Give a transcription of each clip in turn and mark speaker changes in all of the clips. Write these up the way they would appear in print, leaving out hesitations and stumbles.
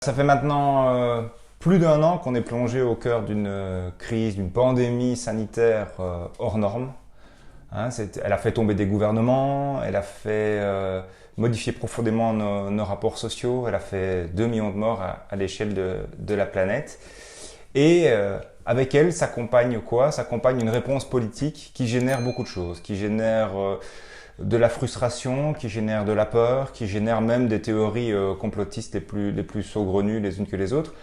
Speaker 1: Ça fait maintenant plus d'1 an qu'on est plongé au cœur d'une crise, d'une pandémie sanitaire hors norme. Elle a fait tomber des gouvernements, elle a fait modifier profondément nos rapports sociaux, elle a fait 2 millions de morts à l'échelle de la planète. Et avec elle s'accompagne quoi? S'accompagne une réponse politique qui génère beaucoup de choses, qui génère de la frustration, qui génère de la peur, qui génère même des théories complotistes les plus saugrenues les unes que les autres.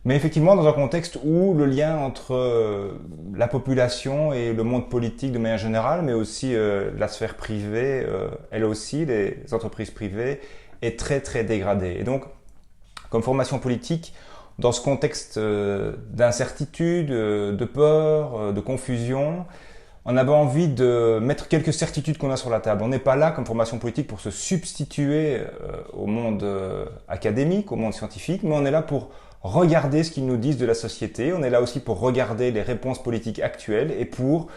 Speaker 1: Mais effectivement, dans un contexte où le lien entre la population et le monde politique de manière générale, mais aussi la sphère privée, elle aussi, les entreprises privées, est très très dégradé. Et donc, comme formation politique, dans ce contexte d'incertitude, de peur, de confusion, on avait envie de mettre quelques certitudes qu'on a sur la table. On n'est pas là comme formation politique pour se substituer au monde académique, au monde scientifique, mais on est là pour regarder ce qu'ils nous disent de la société. On est là aussi pour regarder les réponses politiques actuelles et pour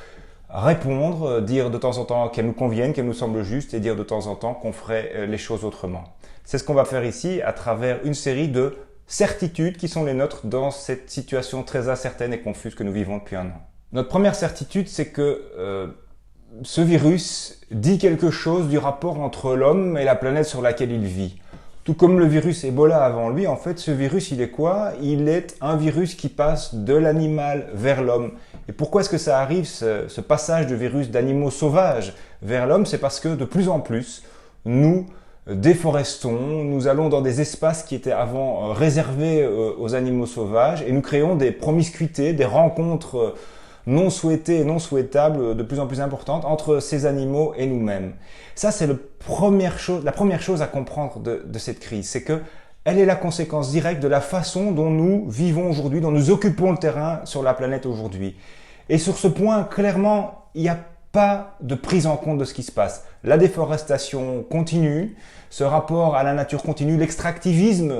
Speaker 1: répondre, dire de temps en temps qu'elles nous conviennent, qu'elles nous semblent justes et dire de temps en temps qu'on ferait les choses autrement. C'est ce qu'on va faire ici à travers une série de certitudes qui sont les nôtres dans cette situation très incertaine et confuse que nous vivons depuis 1 an. Notre première certitude, c'est que ce virus dit quelque chose du rapport entre l'homme et la planète sur laquelle il vit. Tout comme le virus Ebola avant lui, en fait, ce virus, il est quoi? Il est un virus qui passe de l'animal vers l'homme. Et pourquoi est-ce que ça arrive, ce passage de virus d'animaux sauvages vers l'homme? C'est parce que de plus en plus, nous déforestons, nous allons dans des espaces qui étaient avant réservés aux animaux sauvages et nous créons des promiscuités, des rencontres non souhaitées et non souhaitables de plus en plus importantes entre ces animaux et nous-mêmes. Ça, c'est la première chose à comprendre de cette crise, c'est que elle est la conséquence directe de la façon dont nous vivons aujourd'hui, dont nous occupons le terrain sur la planète aujourd'hui. Et sur ce point, clairement, il n'y a pas de prise en compte de ce qui se passe. La déforestation continue, ce rapport à la nature continue, l'extractivisme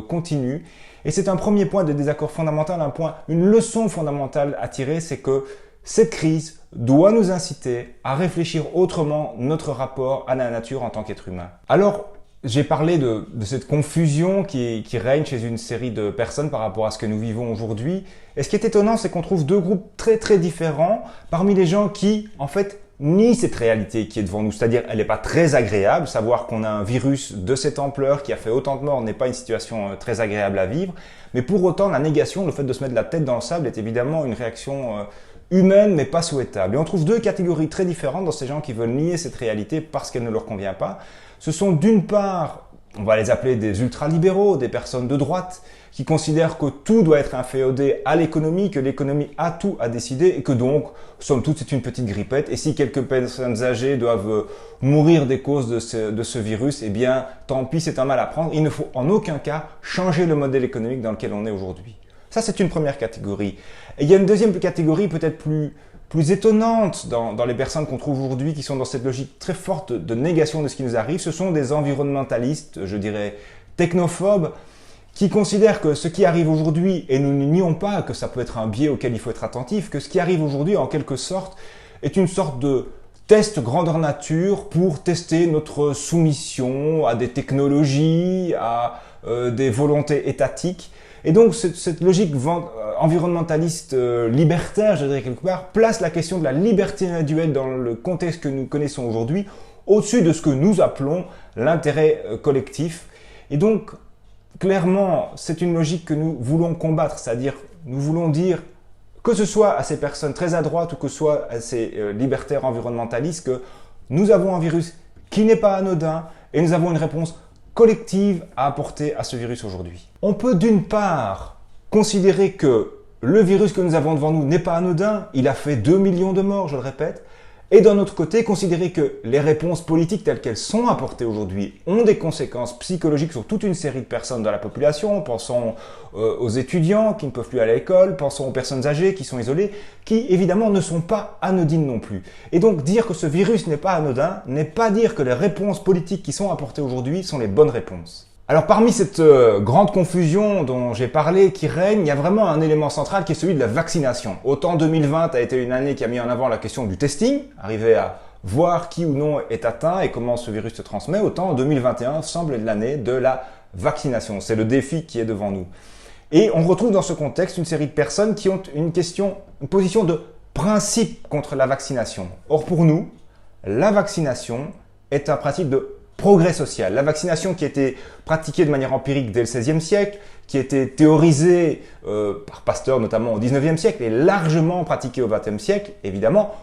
Speaker 1: continue. Et c'est un premier point de désaccord fondamental, une leçon fondamentale à tirer, c'est que cette crise doit nous inciter à réfléchir autrement notre rapport à la nature en tant qu'être humain. Alors, j'ai parlé de cette confusion qui règne chez une série de personnes par rapport à ce que nous vivons aujourd'hui. Et ce qui est étonnant, c'est qu'on trouve 2 groupes très très différents parmi les gens qui, en fait, nient cette réalité qui est devant nous. C'est-à-dire, elle n'est pas très agréable. Savoir qu'on a un virus de cette ampleur qui a fait autant de morts n'est pas une situation très agréable à vivre. Mais pour autant, la négation, le fait de se mettre la tête dans le sable est évidemment une réaction humaine mais pas souhaitable. Et on trouve 2 catégories très différentes dans ces gens qui veulent nier cette réalité parce qu'elle ne leur convient pas. Ce sont d'une part, on va les appeler des ultralibéraux, des personnes de droite qui considèrent que tout doit être inféodé à l'économie, que l'économie a tout à décider et que donc, somme toute, c'est une petite grippette. Et si quelques personnes âgées doivent mourir des causes de ce virus, eh bien, tant pis, c'est un mal à prendre. Il ne faut en aucun cas changer le modèle économique dans lequel on est aujourd'hui. Ça, c'est une première catégorie. Et il y a une deuxième catégorie peut-être plus étonnante dans les personnes qu'on trouve aujourd'hui qui sont dans cette logique très forte de négation de ce qui nous arrive. Ce sont des environnementalistes, je dirais technophobes, qui considèrent que ce qui arrive aujourd'hui, et nous ne nions pas que ça peut être un biais auquel il faut être attentif, que ce qui arrive aujourd'hui en quelque sorte est une sorte de test grandeur nature pour tester notre soumission à des technologies, à des volontés étatiques. Et donc cette logique environnementaliste libertaire, je dirais quelque part, place la question de la liberté individuelle dans le contexte que nous connaissons aujourd'hui au-dessus de ce que nous appelons l'intérêt collectif. Et donc, clairement, c'est une logique que nous voulons combattre, c'est-à-dire nous voulons dire, que ce soit à ces personnes très à droite ou que ce soit à ces libertaires environnementalistes, que nous avons un virus qui n'est pas anodin et nous avons une réponse collective à apporter à ce virus aujourd'hui. On peut d'une part considérer que le virus que nous avons devant nous n'est pas anodin, il a fait 2 millions de morts, je le répète, et d'un autre côté, considérer que les réponses politiques telles qu'elles sont apportées aujourd'hui ont des conséquences psychologiques sur toute une série de personnes dans la population. Pensons aux étudiants qui ne peuvent plus aller à l'école, pensons aux personnes âgées qui sont isolées, qui évidemment ne sont pas anodines non plus. Et donc dire que ce virus n'est pas anodin n'est pas dire que les réponses politiques qui sont apportées aujourd'hui sont les bonnes réponses. Alors parmi cette grande confusion dont j'ai parlé qui règne, il y a vraiment un élément central qui est celui de la vaccination. Autant 2020 a été une année qui a mis en avant la question du testing, arriver à voir qui ou non est atteint et comment ce virus se transmet, autant 2021 semble être l'année de la vaccination. C'est le défi qui est devant nous. Et on retrouve dans ce contexte une série de personnes qui ont une position de principe contre la vaccination. Or pour nous, la vaccination est un principe de progrès social. La vaccination qui a été pratiquée de manière empirique dès le XVIe siècle, qui a été théorisée par Pasteur notamment au XIXe siècle et largement pratiquée au XXe siècle, évidemment,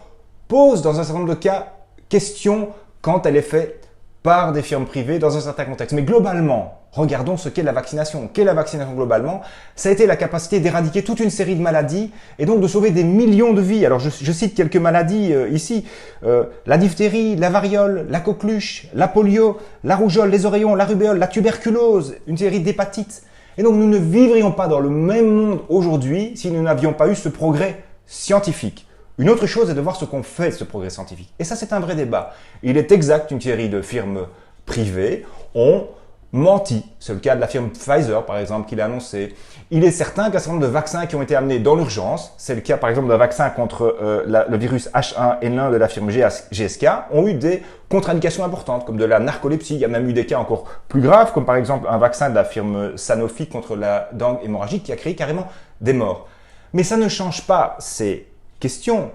Speaker 1: pose dans un certain nombre de cas question quand elle est faite par des firmes privées dans un certain contexte. Mais globalement, regardons ce qu'est la vaccination. Qu'est la vaccination globalement? Ça a été la capacité d'éradiquer toute une série de maladies et donc de sauver des millions de vies. Alors je cite quelques maladies ici. La diphtérie, la variole, la coqueluche, la polio, la rougeole, les oreillons, la rubéole, la tuberculose, une série d'hépatites. Et donc nous ne vivrions pas dans le même monde aujourd'hui si nous n'avions pas eu ce progrès scientifique. Une autre chose est de voir ce qu'on fait de ce progrès scientifique. Et ça, c'est un vrai débat. Il est exact qu'une série de firmes privées ont menti. C'est le cas de la firme Pfizer, par exemple, qui l'a annoncé. Il est certain qu'un certain nombre de vaccins qui ont été amenés dans l'urgence, c'est le cas, par exemple, d'un vaccin contre le virus H1N1 de la firme GSK, ont eu des contre-indications importantes, comme de la narcolepsie. Il y a même eu des cas encore plus graves, comme par exemple un vaccin de la firme Sanofi contre la dengue hémorragique qui a créé carrément des morts. Mais ça ne change pas ces question,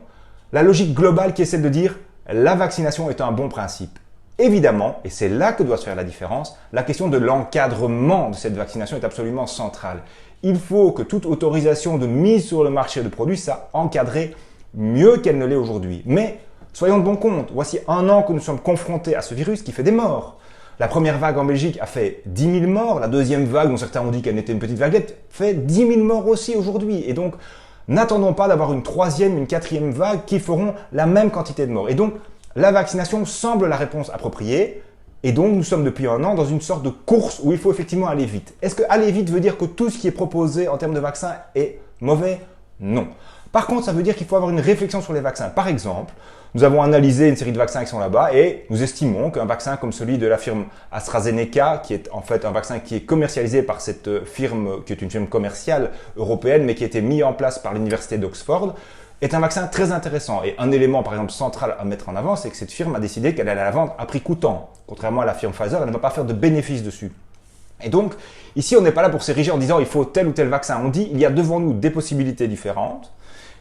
Speaker 1: la logique globale qui est celle de dire la vaccination est un bon principe. Évidemment, et c'est là que doit se faire la différence, la question de l'encadrement de cette vaccination est absolument centrale. Il faut que toute autorisation de mise sur le marché de produits soit encadrée mieux qu'elle ne l'est aujourd'hui. Mais soyons de bon compte, voici 1 an que nous sommes confrontés à ce virus qui fait des morts. La première vague en Belgique a fait 10 000 morts, la deuxième vague, dont certains ont dit qu'elle n'était une petite vaguelette, fait 10 000 morts aussi aujourd'hui. Et donc, n'attendons pas d'avoir une 3e, une 4e vague qui feront la même quantité de morts. Et donc, la vaccination semble la réponse appropriée. Et donc, nous sommes depuis 1 an dans une sorte de course où il faut effectivement aller vite. Est-ce que aller vite veut dire que tout ce qui est proposé en termes de vaccins est mauvais? Non. Par contre, ça veut dire qu'il faut avoir une réflexion sur les vaccins. Par exemple, nous avons analysé une série de vaccins qui sont là-bas et nous estimons qu'un vaccin comme celui de la firme AstraZeneca, qui est en fait un vaccin qui est commercialisé par cette firme, qui est une firme commerciale européenne, mais qui a été mis en place par l'université d'Oxford, est un vaccin très intéressant. Et un élément, par exemple, central à mettre en avant, c'est que cette firme a décidé qu'elle allait la vendre à prix coûtant. Contrairement à la firme Pfizer, elle ne va pas faire de bénéfices dessus. Et donc, ici, on n'est pas là pour s'ériger en disant il faut tel ou tel vaccin. On dit il y a devant nous des possibilités différentes.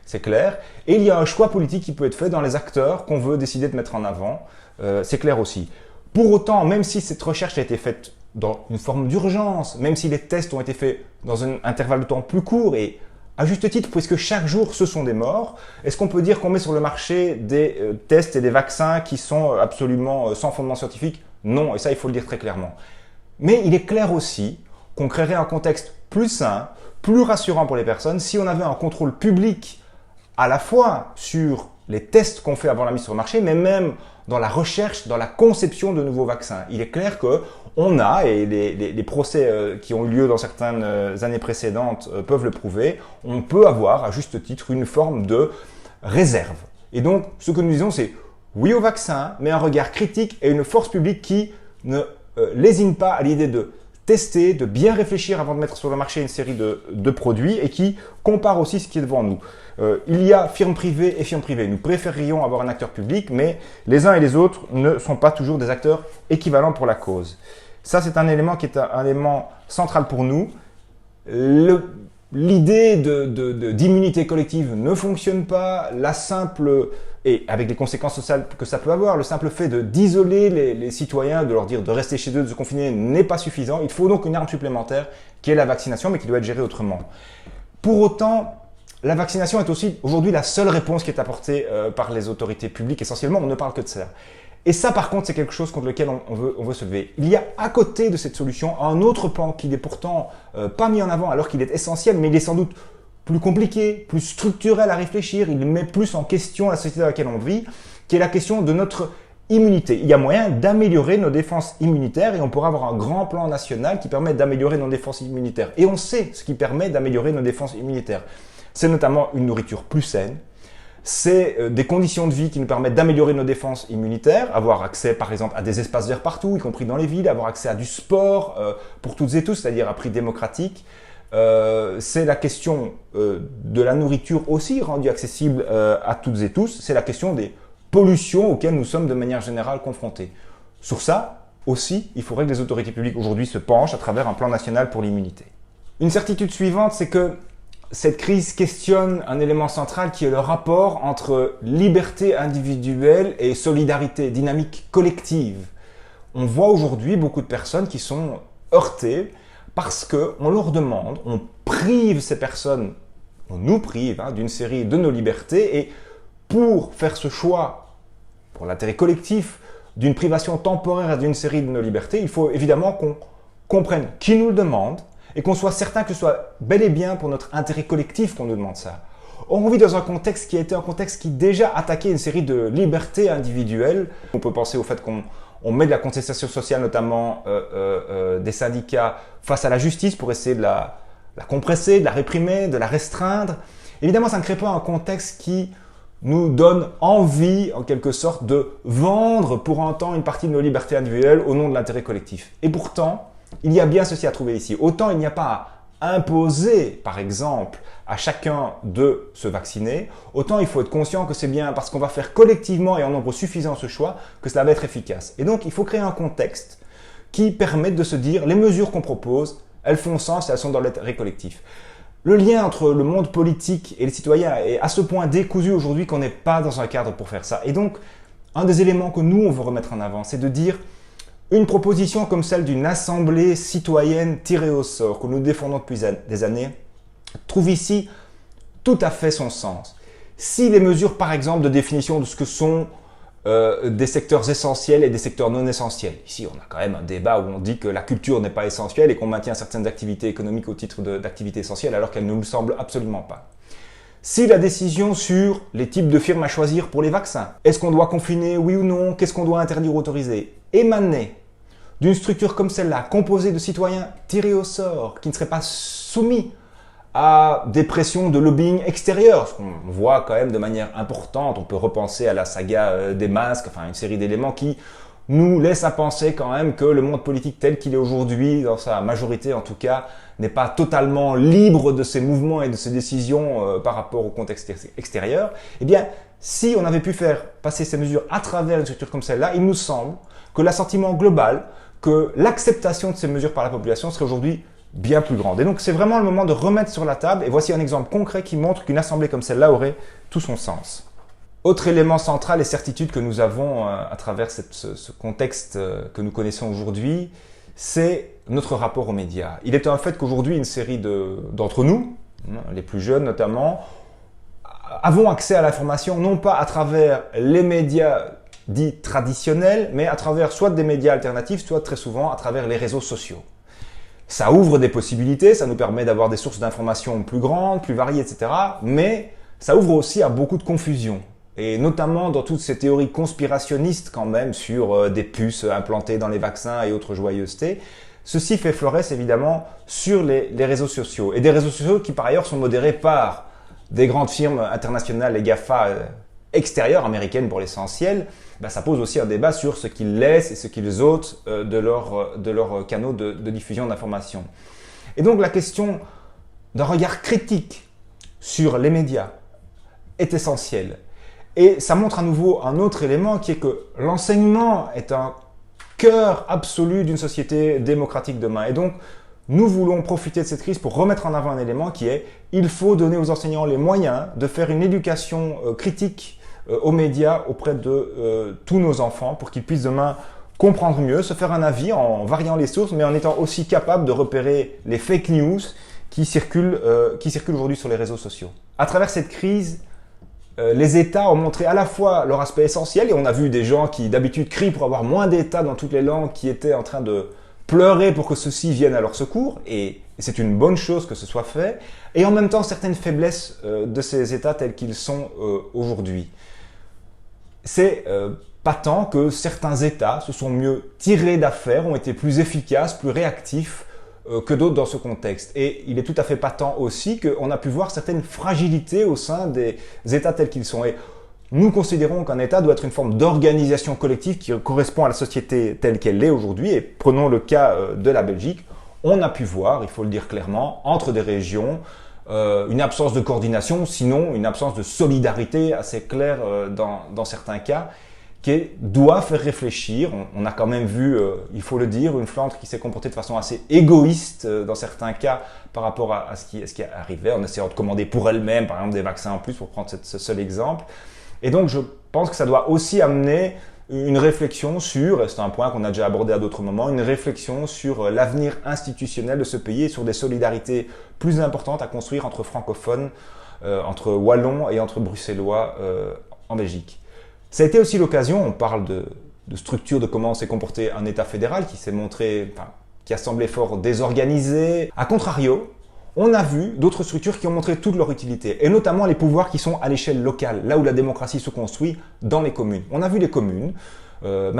Speaker 1: C'est clair. Et il y a un choix politique qui peut être fait dans les acteurs qu'on veut décider de mettre en avant. C'est clair aussi. Pour autant, même si cette recherche a été faite dans une forme d'urgence, même si les tests ont été faits dans un intervalle de temps plus court et à juste titre, puisque chaque jour ce sont des morts, est-ce qu'on peut dire qu'on met sur le marché des tests et des vaccins qui sont absolument sans fondement scientifique? Non, et ça il faut le dire très clairement. Mais il est clair aussi qu'on créerait un contexte plus sain, plus rassurant pour les personnes si on avait un contrôle public à la fois sur les tests qu'on fait avant la mise sur le marché, mais même dans la recherche, dans la conception de nouveaux vaccins. Il est clair qu'on a, et les procès qui ont eu lieu dans certaines années précédentes peuvent le prouver, on peut avoir à juste titre une forme de réserve. Et donc, ce que nous disons, c'est oui au vaccin, mais un regard critique et une force publique qui ne lésine pas à l'idée de tester, de bien réfléchir avant de mettre sur le marché une série de produits et qui compare aussi ce qui est devant nous. Il y a firmes privées et firmes privées. Nous préférerions avoir un acteur public, mais les uns et les autres ne sont pas toujours des acteurs équivalents pour la cause. Ça, c'est un élément qui est un élément central pour nous. L'idée d'immunité collective ne fonctionne pas. La simple, et avec les conséquences sociales que ça peut avoir, le simple fait d'isoler les citoyens, de leur dire de rester chez eux, de se confiner, n'est pas suffisant. Il faut donc une arme supplémentaire qui est la vaccination, mais qui doit être gérée autrement. Pour autant, la vaccination est aussi aujourd'hui la seule réponse qui est apportée par les autorités publiques. Essentiellement, on ne parle que de ça. Et ça, par contre, c'est quelque chose contre lequel on veut se lever. Il y a à côté de cette solution un autre pan qui n'est pourtant pas mis en avant alors qu'il est essentiel, mais il est sans doute plus compliqué, plus structurel à réfléchir. Il met plus en question la société dans laquelle on vit, qui est la question de notre immunité. Il y a moyen d'améliorer nos défenses immunitaires et on pourra avoir un grand plan national qui permet d'améliorer nos défenses immunitaires. Et on sait ce qui permet d'améliorer nos défenses immunitaires. C'est notamment une nourriture plus saine. C'est des conditions de vie qui nous permettent d'améliorer nos défenses immunitaires, avoir accès par exemple à des espaces verts partout, y compris dans les villes, avoir accès à du sport pour toutes et tous, c'est-à-dire à prix démocratique. C'est la question de la nourriture aussi rendue accessible à toutes et tous. C'est la question des pollutions auxquelles nous sommes de manière générale confrontés. Sur ça, aussi, il faudrait que les autorités publiques aujourd'hui se penchent à travers un plan national pour l'immunité. Une certitude suivante, c'est que cette crise questionne un élément central qui est le rapport entre liberté individuelle et solidarité, dynamique collective. On voit aujourd'hui beaucoup de personnes qui sont heurtées parce qu'on leur demande, on prive ces personnes, on nous prive d'une série de nos libertés, et pour faire ce choix, pour l'intérêt collectif, d'une privation temporaire d'une série de nos libertés, il faut évidemment qu'on comprenne qui nous le demande et qu'on soit certain que ce soit bel et bien pour notre intérêt collectif qu'on nous demande ça. On vit dans un contexte qui a été un contexte qui déjà attaquait une série de libertés individuelles. On peut penser au fait qu'on met de la contestation sociale, notamment des syndicats, face à la justice pour essayer de la compresser, de la réprimer, de la restreindre. Évidemment, ça ne crée pas un contexte qui nous donne envie, en quelque sorte, de vendre pour un temps une partie de nos libertés individuelles au nom de l'intérêt collectif. Et pourtant, il y a bien ceci à trouver ici. Autant il n'y a pas à imposer, par exemple, à chacun de se vacciner, autant il faut être conscient que c'est bien parce qu'on va faire collectivement et en nombre suffisant ce choix que cela va être efficace. Et donc, il faut créer un contexte qui permette de se dire les mesures qu'on propose, elles font sens et elles sont dans l'intérêt collectif. Le lien entre le monde politique et les citoyens est à ce point décousu aujourd'hui qu'on n'est pas dans un cadre pour faire ça. Et donc, un des éléments que nous, on veut remettre en avant, c'est de dire une proposition comme celle d'une assemblée citoyenne tirée au sort, que nous défendons depuis des années, trouve ici tout à fait son sens. Si les mesures, par exemple, de définition de ce que sont des secteurs essentiels et des secteurs non essentiels. Ici, on a quand même un débat où on dit que la culture n'est pas essentielle et qu'on maintient certaines activités économiques au titre d'activités essentielles alors qu'elles ne nous semblent absolument pas. Si la décision sur les types de firmes à choisir pour les vaccins, est-ce qu'on doit confiner, oui ou non, qu'est-ce qu'on doit interdire ou autoriser, émanait d'une structure comme celle-là, composée de citoyens tirés au sort, qui ne seraient pas soumis à des pressions de lobbying extérieur, ce qu'on voit quand même de manière importante. On peut repenser à la saga des masques, enfin une série d'éléments qui nous laissent à penser quand même que le monde politique tel qu'il est aujourd'hui, dans sa majorité en tout cas, n'est pas totalement libre de ses mouvements et de ses décisions par rapport au contexte extérieur. Eh bien, si on avait pu faire passer ces mesures à travers une structure comme celle-là, il nous semble que l'assentiment global, que l'acceptation de ces mesures par la population serait aujourd'hui bien plus grande. Et donc, c'est vraiment le moment de remettre sur la table, et voici un exemple concret qui montre qu'une assemblée comme celle-là aurait tout son sens. Autre élément central et certitude que nous avons à travers ce contexte que nous connaissons aujourd'hui, c'est notre rapport aux médias. Il est un fait qu'aujourd'hui, une série d'entre nous, les plus jeunes notamment, avons accès à l'information non pas à travers les médias dits traditionnels, mais à travers soit des médias alternatifs, soit très souvent à travers les réseaux sociaux. Ça ouvre des possibilités, ça nous permet d'avoir des sources d'informations plus grandes, plus variées, etc. Mais ça ouvre aussi à beaucoup de confusion. Et notamment dans toutes ces théories conspirationnistes quand même sur des puces implantées dans les vaccins et autres joyeusetés. Ceci fait florès évidemment sur les réseaux sociaux. Et des réseaux sociaux qui par ailleurs sont modérés par des grandes firmes internationales, les GAFA extérieures, américaines pour l'essentiel. Ça pose aussi un débat sur ce qu'ils laissent et ce qu'ils ôtent de leurs canaux de diffusion d'informations. Et donc la question d'un regard critique sur les médias est essentielle. Et ça montre à nouveau un autre élément qui est que l'enseignement est un cœur absolu d'une société démocratique demain. Et donc nous voulons profiter de cette crise pour remettre en avant un élément qui est il faut donner aux enseignants les moyens de faire une éducation critique aux médias auprès de tous nos enfants pour qu'ils puissent demain comprendre mieux, se faire un avis en variant les sources, mais en étant aussi capables de repérer les fake news qui circulent aujourd'hui sur les réseaux sociaux. À travers cette crise, les États ont montré à la fois leur aspect essentiel, et on a vu des gens qui d'habitude crient pour avoir moins d'États dans toutes les langues qui étaient en train de pleurer pour que ceux-ci viennent à leur secours, et c'est une bonne chose que ce soit fait, et en même temps certaines faiblesses de ces États tels qu'ils sont aujourd'hui. C'est patent que certains États se sont mieux tirés d'affaire, ont été plus efficaces, plus réactifs que d'autres dans ce contexte. Et il est tout à fait patent aussi qu'on a pu voir certaines fragilités au sein des États tels qu'ils sont. Et nous considérons qu'un État doit être une forme d'organisation collective qui correspond à la société telle qu'elle est aujourd'hui. Et prenons le cas de la Belgique, on a pu voir, il faut le dire clairement, entre des régions, une absence de coordination, sinon une absence de solidarité assez claire dans certains cas, qui doit faire réfléchir. On a quand même vu, il faut le dire, une Flandre qui s'est comportée de façon assez égoïste dans certains cas par rapport à ce qui arrivait, en essayant de commander pour elle-même, par exemple, des vaccins en plus, pour prendre ce seul exemple. Et donc, je pense que ça doit aussi amener une réflexion sur, et c'est un point qu'on a déjà abordé à d'autres moments, une réflexion sur l'avenir institutionnel de ce pays et sur des solidarités plus importantes à construire entre francophones, entre wallons et entre bruxellois en Belgique. Ça a été aussi l'occasion, on parle de structure, de comment s'est comporté un État fédéral qui s'est montré, enfin, qui a semblé fort désorganisé. A contrario, on a vu d'autres structures qui ont montré toute leur utilité, et notamment les pouvoirs qui sont à l'échelle locale, là où la démocratie se construit dans les communes. On a vu les communes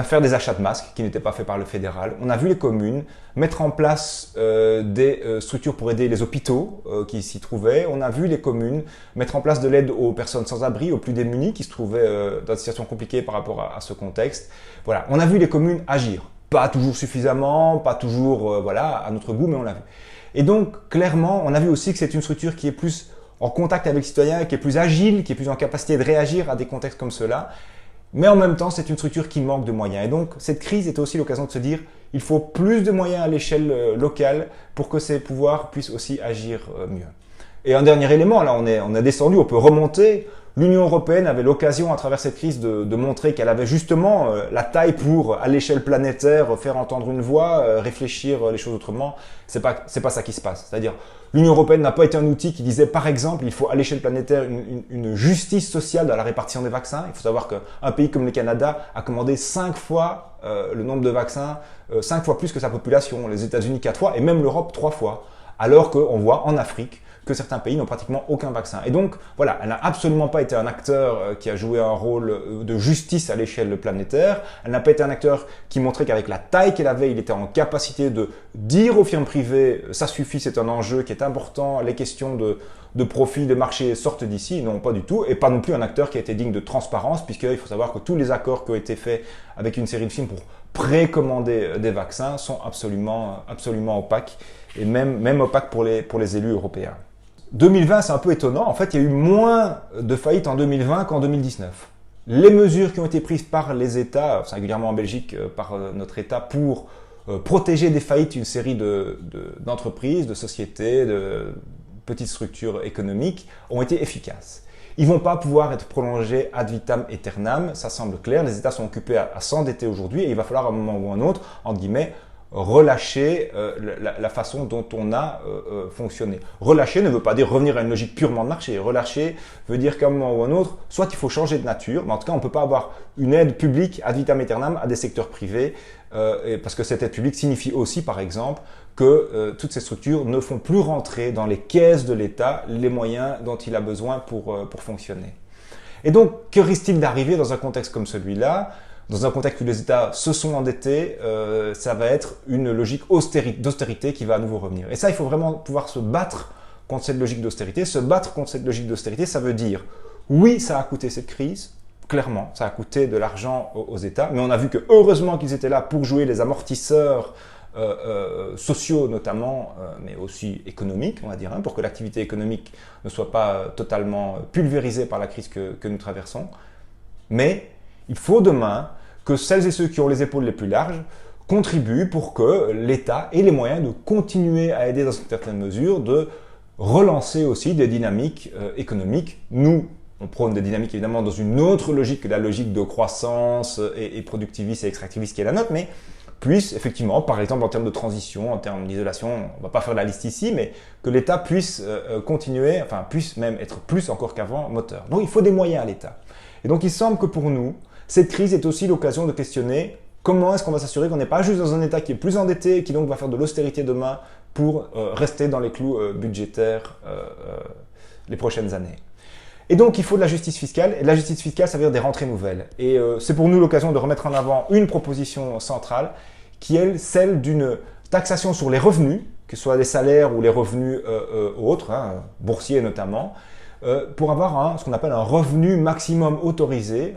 Speaker 1: faire des achats de masques qui n'étaient pas faits par le fédéral. On a vu les communes mettre en place des structures pour aider les hôpitaux qui s'y trouvaient. On a vu les communes mettre en place de l'aide aux personnes sans abri, aux plus démunis qui se trouvaient dans des situations compliquées par rapport à ce contexte. Voilà, on a vu les communes agir. Pas toujours suffisamment, pas toujours voilà, à notre goût, mais on l'a vu. Et donc, clairement, on a vu aussi que c'est une structure qui est plus en contact avec les citoyens, qui est plus agile, qui est plus en capacité de réagir à des contextes comme ceux-là. Mais en même temps, c'est une structure qui manque de moyens. Et donc, cette crise est aussi l'occasion de se dire il faut plus de moyens à l'échelle locale pour que ces pouvoirs puissent aussi agir mieux. Et un dernier élément, là, on a descendu, on peut remonter. L'Union européenne avait l'occasion, à travers cette crise, de montrer qu'elle avait justement la taille pour, à l'échelle planétaire, faire entendre une voix, réfléchir les choses autrement. C'est pas ça qui se passe. C'est-à-dire, l'Union européenne n'a pas été un outil qui disait, par exemple, il faut à l'échelle planétaire une justice sociale dans la répartition des vaccins. Il faut savoir qu'un pays comme le Canada a commandé 5 fois le nombre de vaccins, 5 fois plus que sa population. Les États-Unis 4 fois et même l'Europe 3 fois. Alors qu'on voit en Afrique que certains pays n'ont pratiquement aucun vaccin. Et donc, voilà, elle n'a absolument pas été un acteur qui a joué un rôle de justice à l'échelle planétaire. Elle n'a pas été un acteur qui montrait qu'avec la taille qu'elle avait, il était en capacité de dire aux firmes privées « ça suffit, c'est un enjeu qui est important, les questions de profit, de marché sortent d'ici ». Non, pas du tout. Et pas non plus un acteur qui a été digne de transparence, puisqu'il faut savoir que tous les accords qui ont été faits avec une série de films pour précommander des vaccins sont absolument opaques, et même opaques pour les élus européens. 2020, c'est un peu étonnant. En fait, il y a eu moins de faillites en 2020 qu'en 2019. Les mesures qui ont été prises par les États, singulièrement en Belgique, par notre État, pour protéger des faillites une série d'entreprises, de sociétés, de petites structures économiques, ont été efficaces. Ils ne vont pas pouvoir être prolongés ad vitam aeternam, ça semble clair. Les États sont occupés à s'endetter aujourd'hui et il va falloir à un moment ou à un autre, entre guillemets, relâcher la façon dont on a fonctionné. Relâcher ne veut pas dire revenir à une logique purement de marché. Relâcher veut dire qu'à un moment ou à un autre, soit il faut changer de nature, mais en tout cas, on ne peut pas avoir une aide publique ad vitam aeternam à des secteurs privés, parce que cette aide publique signifie aussi, par exemple, que toutes ces structures ne font plus rentrer dans les caisses de l'État les moyens dont il a besoin pour fonctionner. Et donc, que risque-t-il d'arriver dans un contexte comme celui-là ? Dans un contexte où les États se sont endettés, ça va être une logique d'austérité qui va à nouveau revenir. Et ça, il faut vraiment pouvoir se battre contre cette logique d'austérité. Se battre contre cette logique d'austérité, ça veut dire, oui, ça a coûté cette crise, clairement, ça a coûté de l'argent aux États, mais on a vu que heureusement qu'ils étaient là pour jouer les amortisseurs sociaux notamment, mais aussi économiques, on va dire, pour que l'activité économique ne soit pas totalement pulvérisée par la crise que nous traversons. Mais il faut demain que celles et ceux qui ont les épaules les plus larges contribuent pour que l'État ait les moyens de continuer à aider dans une certaine mesure, de relancer aussi des dynamiques économiques. Nous, on prône des dynamiques évidemment dans une autre logique que la logique de croissance et productiviste et extractiviste qui est la nôtre, mais puisse effectivement, par exemple en termes de transition, en termes d'isolation, on ne va pas faire la liste ici, mais que l'État puisse continuer, enfin puisse même être plus encore qu'avant moteur. Donc il faut des moyens à l'État. Et donc il semble que pour nous, cette crise est aussi l'occasion de questionner comment est-ce qu'on va s'assurer qu'on n'est pas juste dans un État qui est plus endetté et qui donc va faire de l'austérité demain pour rester dans les clous budgétaires les prochaines années. Et donc il faut de la justice fiscale, et de la justice fiscale ça veut dire des rentrées nouvelles. Et c'est pour nous l'occasion de remettre en avant une proposition centrale qui est celle d'une taxation sur les revenus, que ce soit les salaires ou les revenus autres, boursiers notamment, pour avoir ce qu'on appelle un revenu maximum autorisé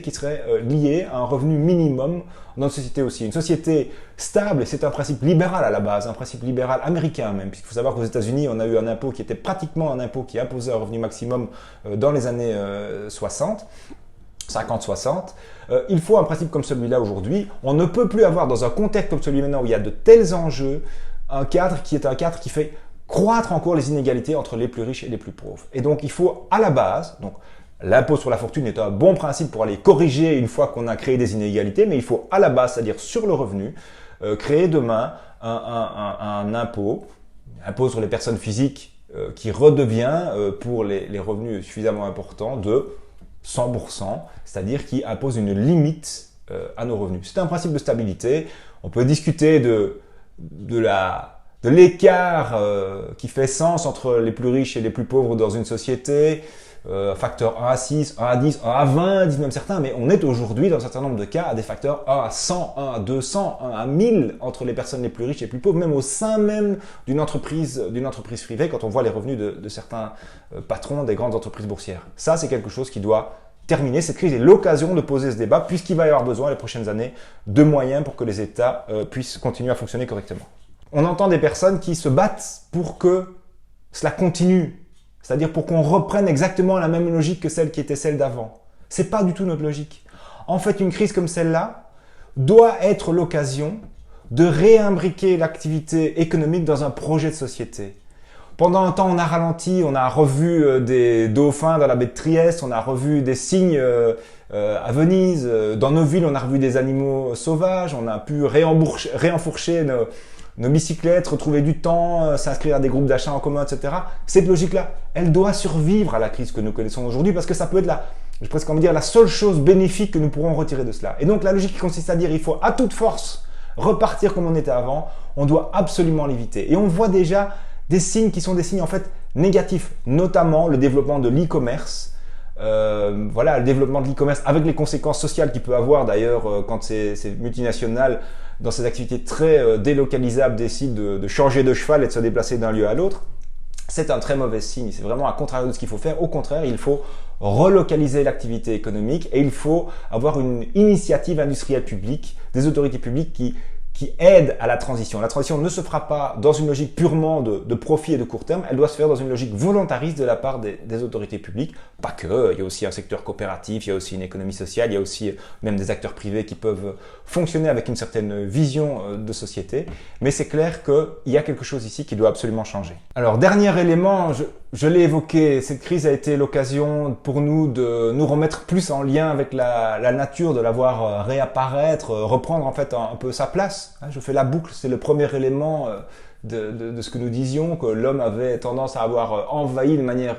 Speaker 1: qui serait lié à un revenu minimum dans une société aussi. Une société stable, et c'est un principe libéral à la base, un principe libéral américain même, puisqu'il faut savoir qu'aux États-Unis, on a eu un impôt qui était pratiquement un impôt qui imposait un revenu maximum dans les années 60. 50-60. Il faut un principe comme celui-là aujourd'hui. On ne peut plus avoir dans un contexte comme celui maintenant où il y a de tels enjeux, un cadre qui est un cadre qui fait croître encore les inégalités entre les plus riches et les plus pauvres. Et donc il faut à la base, donc l'impôt sur la fortune est un bon principe pour aller corriger une fois qu'on a créé des inégalités, mais il faut à la base, c'est-à-dire sur le revenu, créer demain un impôt sur les personnes physiques qui redevient pour les revenus suffisamment importants de 100%, c'est-à-dire qui impose une limite à nos revenus. C'est un principe de stabilité. On peut discuter de l'écart qui fait sens entre les plus riches et les plus pauvres dans une société, facteur 1 à 6, 1 à 10, 1 à 20, disent même certains, mais on est aujourd'hui dans un certain nombre de cas à des facteurs 1 à 100, 1 à 200, 1 à 1000 entre les personnes les plus riches et les plus pauvres, même au sein même d'une entreprise privée, quand on voit les revenus de certains patrons des grandes entreprises boursières. Ça, c'est quelque chose qui doit terminer. Cette crise est l'occasion de poser ce débat, puisqu'il va y avoir besoin les prochaines années de moyens pour que les États puissent continuer à fonctionner correctement. On entend des personnes qui se battent pour que cela continue, c'est-à-dire pour qu'on reprenne exactement la même logique que celle qui était celle d'avant. C'est pas du tout notre logique. En fait, une crise comme celle-là doit être l'occasion de réimbriquer l'activité économique dans un projet de société. Pendant un temps, on a ralenti, on a revu des dauphins dans la baie de Trieste, on a revu des cygnes à Venise. Dans nos villes, on a revu des animaux sauvages, on a pu réenfourcher nos bicyclettes, retrouver du temps, s'inscrire à des groupes d'achat en commun, etc. Cette logique-là, elle doit survivre à la crise que nous connaissons aujourd'hui parce que ça peut être je presque envie de dire, la seule chose bénéfique que nous pourrons retirer de cela. Et donc la logique qui consiste à dire il faut à toute force repartir comme on était avant, on doit absolument l'éviter. Et on voit déjà des signes qui sont des signes en fait négatifs, notamment le développement de l'e-commerce. Le développement de l'e-commerce avec les conséquences sociales qu'il peut avoir d'ailleurs quand ces multinationales dans ces activités très délocalisables décident de changer de cheval et de se déplacer d'un lieu à l'autre. C'est un très mauvais signe, c'est vraiment à contrario de ce qu'il faut faire. Au contraire, il faut relocaliser l'activité économique et il faut avoir une initiative industrielle publique, des autorités publiques qui aident à la transition. La transition ne se fera pas dans une logique purement de profit et de court terme, elle doit se faire dans une logique volontariste de la part des autorités publiques. Pas que, il y a aussi un secteur coopératif, il y a aussi une économie sociale, il y a aussi même des acteurs privés qui peuvent fonctionner avec une certaine vision de société. Mais c'est clair qu'il y a quelque chose ici qui doit absolument changer. Alors, dernier élément, je l'ai évoqué, cette crise a été l'occasion pour nous de nous remettre plus en lien avec la nature, de la voir réapparaître, reprendre en fait un peu sa place. Je fais la boucle, c'est le premier élément de ce que nous disions, que l'homme avait tendance à avoir envahi de manière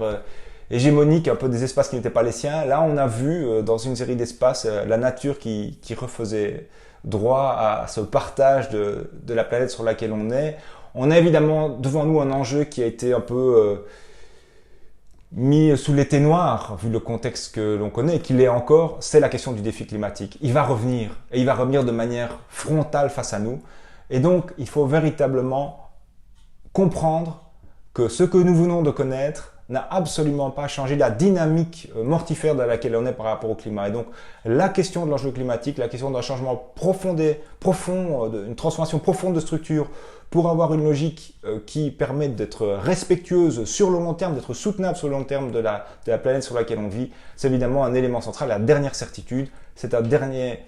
Speaker 1: hégémonique un peu des espaces qui n'étaient pas les siens. Là, on a vu dans une série d'espaces la nature qui refaisait droit à ce partage de la planète sur laquelle on est. On a évidemment devant nous un enjeu qui a été un peu mis sous l'été noir, vu le contexte que l'on connaît, et qu'il est encore, c'est la question du défi climatique. Il va revenir, et il va revenir de manière frontale face à nous. Et donc, il faut véritablement comprendre que ce que nous venons de connaître n'a absolument pas changé la dynamique mortifère dans laquelle on est par rapport au climat. Et donc, la question de l'enjeu climatique, la question d'un changement profond, une transformation profonde de structure pour avoir une logique qui permet d'être respectueuse sur le long terme, d'être soutenable sur le long terme de la planète sur laquelle on vit, c'est évidemment un élément central, la dernière certitude. C'est un dernier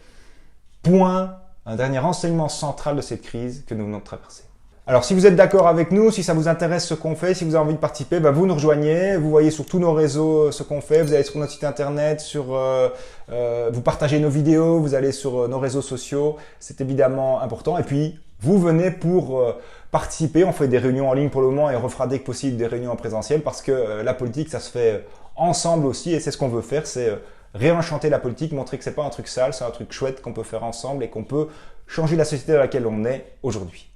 Speaker 1: point, un dernier enseignement central de cette crise que nous venons de traverser. Alors, si vous êtes d'accord avec nous, si ça vous intéresse ce qu'on fait, si vous avez envie de participer, vous nous rejoignez, vous voyez sur tous nos réseaux ce qu'on fait, vous allez sur notre site internet, vous partagez nos vidéos, vous allez sur nos réseaux sociaux, c'est évidemment important. Et puis, vous venez pour participer, on fait des réunions en ligne pour le moment et on refera dès que possible des réunions en présentiel parce que la politique, ça se fait ensemble aussi et c'est ce qu'on veut faire, c'est réenchanter la politique, montrer que c'est pas un truc sale, c'est un truc chouette qu'on peut faire ensemble et qu'on peut changer la société dans laquelle on est aujourd'hui.